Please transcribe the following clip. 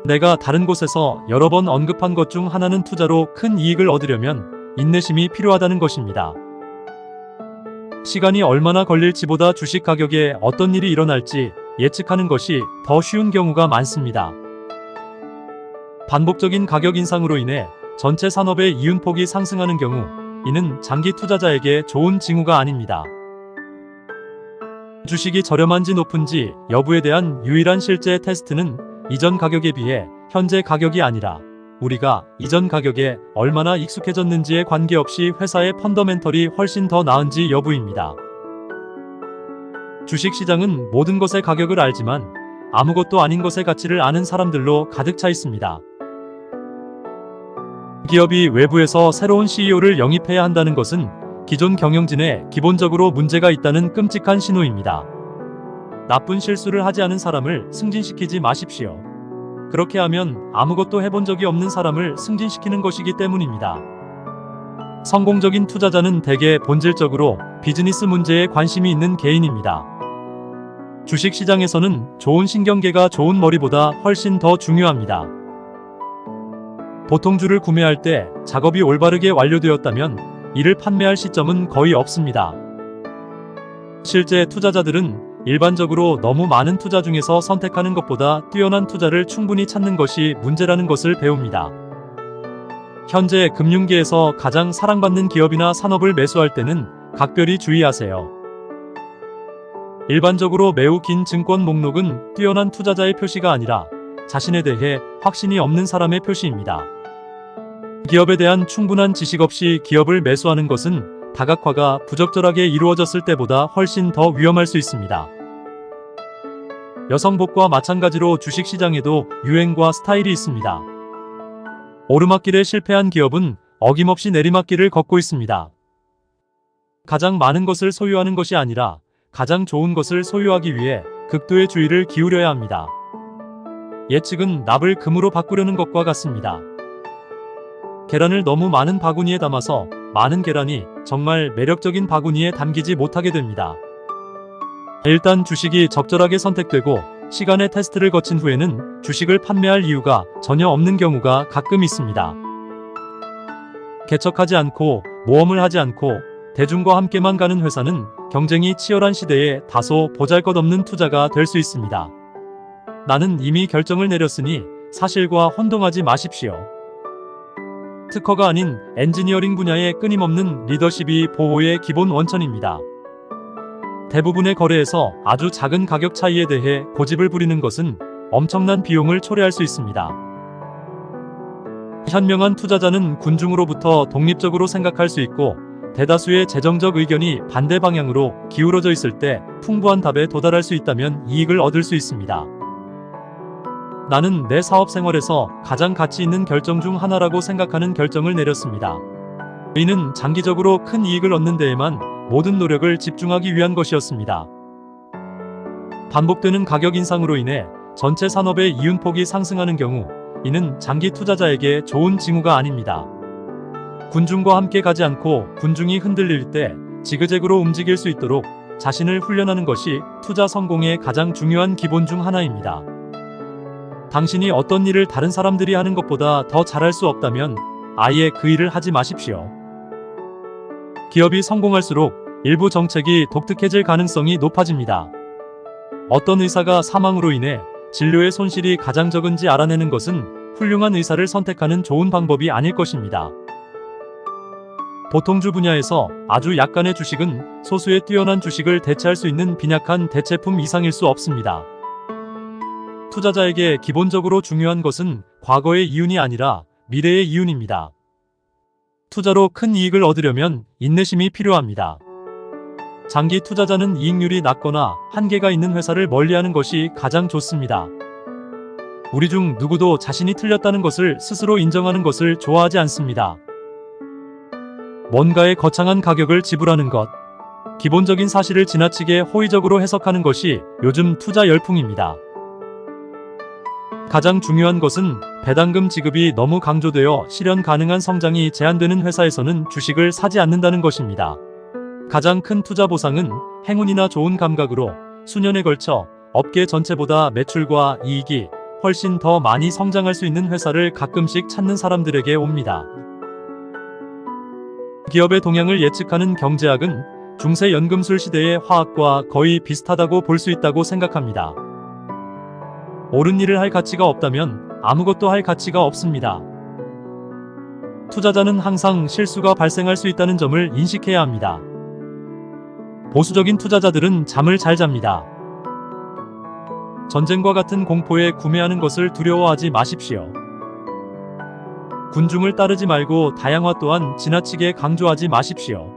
내가 다른 곳에서 여러 번 언급한 것 중 하나는 투자로 큰 이익을 얻으려면 인내심이 필요하다는 것입니다. 시간이 얼마나 걸릴지보다 주식 가격에 어떤 일이 일어날지 예측하는 것이 더 쉬운 경우가 많습니다. 반복적인 가격 인상으로 인해 전체 산업의 이윤폭이 상승하는 경우 이는 장기 투자자에게 좋은 징후가 아닙니다. 주식이 저렴한지 높은지 여부에 대한 유일한 실제 테스트는 이전 가격에 비해 현재 가격이 아니라 우리가 이전 가격에 얼마나 익숙해졌는지에 관계없이 회사의 펀더멘털이 훨씬 더 나은지 여부입니다. 주식시장은 모든 것의 가격을 알지만 아무것도 아닌 것의 가치를 아는 사람들로 가득 차 있습니다. 기업이 외부에서 새로운 CEO를 영입해야 한다는 것은 기존 경영진에 기본적으로 문제가 있다는 끔찍한 신호입니다. 나쁜 실수를 하지 않은 사람을 승진시키지 마십시오. 그렇게 하면 아무것도 해본 적이 없는 사람을 승진시키는 것이기 때문입니다. 성공적인 투자자는 대개 본질적으로 비즈니스 문제에 관심이 있는 개인입니다. 주식시장에서는 좋은 신경계가 좋은 머리보다 훨씬 더 중요합니다. 보통 주를 구매할 때 작업이 올바르게 완료되었다면 이를 판매할 시점은 거의 없습니다. 실제 투자자들은 일반적으로 너무 많은 투자 중에서 선택하는 것보다 뛰어난 투자를 충분히 찾는 것이 문제라는 것을 배웁니다. 현재 금융계에서 가장 사랑받는 기업이나 산업을 매수할 때는 각별히 주의하세요. 일반적으로 매우 긴 증권 목록은 뛰어난 투자자의 표시가 아니라 자신에 대해 확신이 없는 사람의 표시입니다. 기업에 대한 충분한 지식 없이 기업을 매수하는 것은 다각화가 부적절하게 이루어졌을 때보다 훨씬 더 위험할 수 있습니다. 여성복과 마찬가지로 주식시장에도 유행과 스타일이 있습니다. 오르막길에 실패한 기업은 어김없이 내리막길을 걷고 있습니다. 가장 많은 것을 소유하는 것이 아니라 가장 좋은 것을 소유하기 위해 극도의 주의를 기울여야 합니다. 예측은 납을 금으로 바꾸려는 것과 같습니다. 계란을 너무 많은 바구니에 담아서 많은 계란이 정말 매력적인 바구니에 담기지 못하게 됩니다. 일단 주식이 적절하게 선택되고 시간의 테스트를 거친 후에는 주식을 판매할 이유가 전혀 없는 경우가 가끔 있습니다. 개척하지 않고 모험을 하지 않고 대중과 함께만 가는 회사는 경쟁이 치열한 시대에 다소 보잘것없는 투자가 될 수 있습니다. 나는 이미 결정을 내렸으니 사실과 혼동하지 마십시오. 특허가 아닌 엔지니어링 분야의 끊임없는 리더십이 보호의 기본 원천입니다. 대부분의 거래에서 아주 작은 가격 차이에 대해 고집을 부리는 것은 엄청난 비용을 초래할 수 있습니다. 현명한 투자자는 군중으로부터 독립적으로 생각할 수 있고 대다수의 재정적 의견이 반대 방향으로 기울어져 있을 때 풍부한 답에 도달할 수 있다면 이익을 얻을 수 있습니다. 나는 내 사업 생활에서 가장 가치 있는 결정 중 하나라고 생각하는 결정을 내렸습니다. 이는 장기적으로 큰 이익을 얻는 데에만 모든 노력을 집중하기 위한 것이었습니다. 반복되는 가격 인상으로 인해 전체 산업의 이윤폭이 상승하는 경우 이는 장기 투자자에게 좋은 징후가 아닙니다. 군중과 함께 가지 않고 군중이 흔들릴 때 지그재그로 움직일 수 있도록 자신을 훈련하는 것이 투자 성공의 가장 중요한 기본 중 하나입니다. 당신이 어떤 일을 다른 사람들이 하는 것보다 더 잘할 수 없다면 아예 그 일을 하지 마십시오. 기업이 성공할수록 일부 정책이 독특해질 가능성이 높아집니다. 어떤 의사가 사망으로 인해 진료의 손실이 가장 적은지 알아내는 것은 훌륭한 의사를 선택하는 좋은 방법이 아닐 것입니다. 보통주 분야에서 아주 약간의 주식은 소수의 뛰어난 주식을 대체할 수 있는 빈약한 대체품 이상일 수 없습니다. 투자자에게 기본적으로 중요한 것은 과거의 이윤이 아니라 미래의 이윤입니다. 투자로 큰 이익을 얻으려면 인내심이 필요합니다. 장기 투자자는 이익률이 낮거나 한계가 있는 회사를 멀리하는 것이 가장 좋습니다. 우리 중 누구도 자신이 틀렸다는 것을 스스로 인정하는 것을 좋아하지 않습니다. 뭔가의 거창한 가격을 지불하는 것, 기본적인 사실을 지나치게 호의적으로 해석하는 것이 요즘 투자 열풍입니다. 가장 중요한 것은 배당금 지급이 너무 강조되어 실현 가능한 성장이 제한되는 회사에서는 주식을 사지 않는다는 것입니다. 가장 큰 투자 보상은 행운이나 좋은 감각으로 수년에 걸쳐 업계 전체보다 매출과 이익이 훨씬 더 많이 성장할 수 있는 회사를 가끔씩 찾는 사람들에게 옵니다. 기업의 동향을 예측하는 경제학은 중세 연금술 시대의 화학과 거의 비슷하다고 볼 수 있다고 생각합니다. 옳은 일을 할 가치가 없다면 아무것도 할 가치가 없습니다. 투자자는 항상 실수가 발생할 수 있다는 점을 인식해야 합니다. 보수적인 투자자들은 잠을 잘 잡니다. 전쟁과 같은 공포에 구매하는 것을 두려워하지 마십시오. 군중을 따르지 말고 다양화 또한 지나치게 강조하지 마십시오.